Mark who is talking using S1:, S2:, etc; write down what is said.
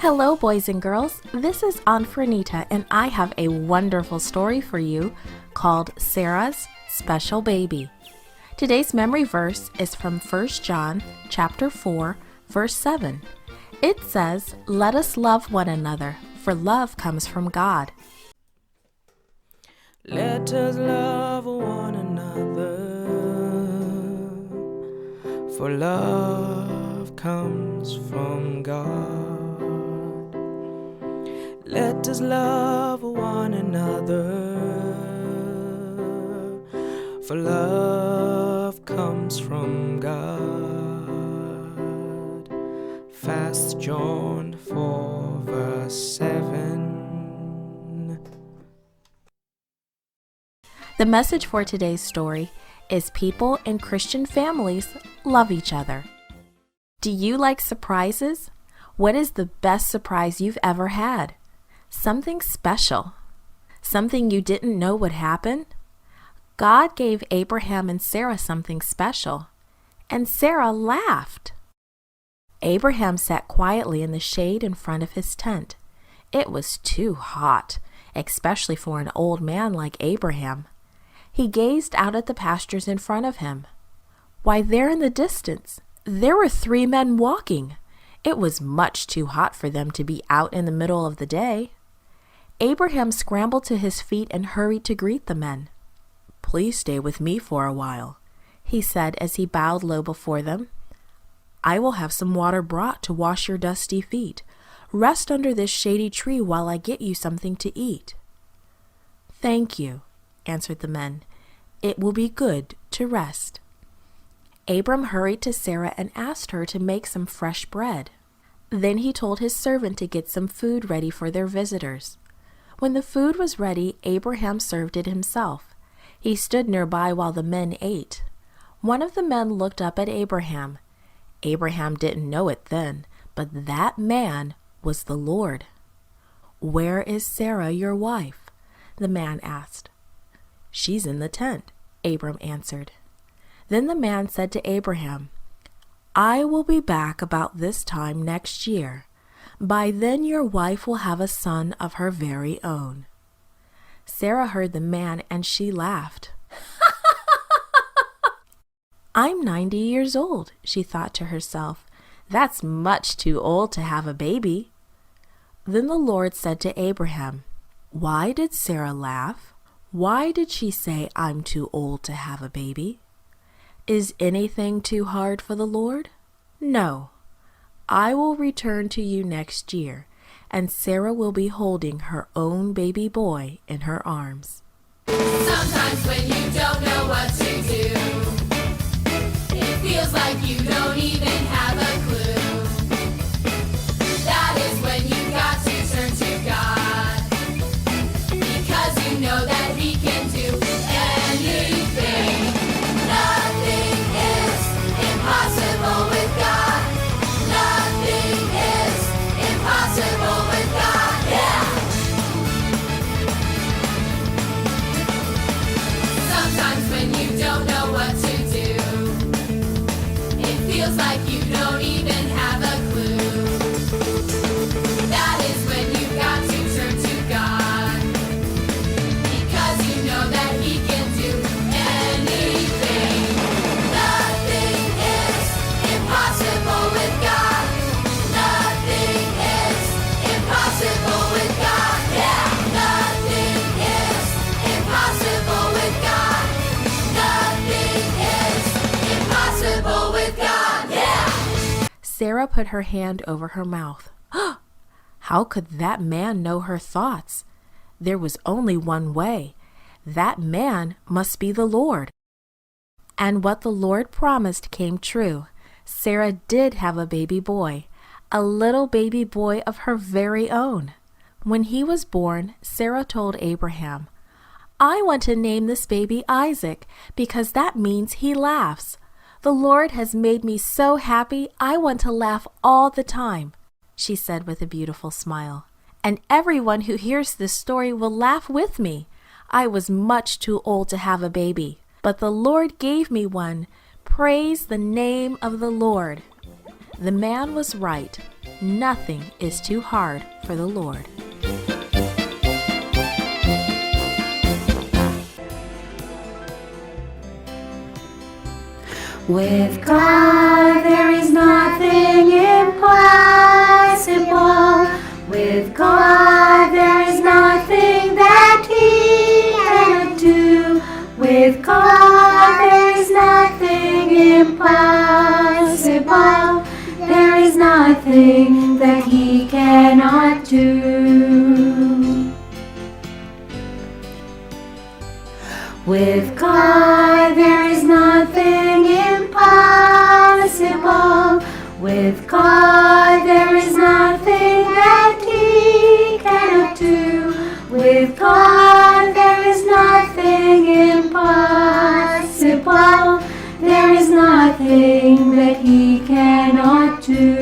S1: Hello, boys and girls. This is Aunt Fernita, and I have a wonderful story for you called Sarah's Special Baby. Today's memory verse is from 1 John chapter 4, verse 7. It says, "Let us love one another, for love comes from God."
S2: Let us love one another, for love comes from God. Let us love one another, for love comes from God. 1 John 4, verse 7.
S1: The message for today's story is people in Christian families love each other. Do you like surprises? What is the best surprise you've ever had? Something special. Something you didn't know would happen? God gave Abraham and Sarah something special, and Sarah laughed. Abraham sat quietly in the shade in front of his tent. It was too hot, especially for an old man like Abraham. He gazed out at the pastures in front of him. Why, there in the distance, there were 3 men walking. It was much too hot for them to be out in the middle of the day. Abraham scrambled to his feet and hurried to greet the men. "Please stay with me for a while," he said as he bowed low before them. "I will have some water brought to wash your dusty feet. Rest under this shady tree while I get you something to eat." "Thank you," answered the men. "It will be good to rest." Abram hurried to Sarah and asked her to make some fresh bread. Then he told his servant to get some food ready for their visitors. When the food was ready, Abraham served it himself. He stood nearby while the men ate. One of the men looked up at Abraham. Abraham didn't know it then, but that man was the Lord. "Where is Sarah, your wife?" the man asked. "She's in the tent," Abram answered. Then the man said to Abraham, "I will be back about this time next year. By then your wife will have a son of her very own." Sarah heard the man and she laughed. "I'm 90 years old," she thought to herself. "That's much too old to have a baby." Then the Lord said to Abraham, "Why did Sarah laugh? Why did she say I'm too old to have a baby? Is anything too hard for the Lord? No. I will return to you next year, and Sarah will be holding her own baby boy in her arms."
S3: Sometimes when you don't know what to do, it feels like you don't even have a clue. That is when you got to turn to God, because you know that He can do anything. Nothing is impossible with God. Nothing is impossible with God. Yeah! Sometimes when you don't know what to do, it feels like you don't even have a clue. That is when you've got to turn to God, because you know that He can do anything. Nothing is impossible with God. Nothing is impossible with God. Yeah! Nothing is impossible with God. Nothing is impossible with God. Yeah!
S1: Sarah put her hand over her mouth. How could that man know her thoughts? There was only one way. That man must be the Lord. And what the Lord promised came true. Sarah did have a baby boy, a little baby boy of her very own. When he was born, Sarah told Abraham, "I want to name this baby Isaac, because that means he laughs. The Lord has made me so happy, I want to laugh all the time," she said with a beautiful smile. "And everyone who hears this story will laugh with me. I was much too old to have a baby, but the Lord gave me one. Praise the name of the Lord." The man was right. Nothing is too hard for the Lord.
S4: With God there is nothing impossible. With God there is nothing that He cannot do. With God there is nothing impossible. There is nothing that He cannot do. With God there is nothing impossible. With God there is nothing that He cannot do. With God there is nothing impossible. There is nothing that He cannot do.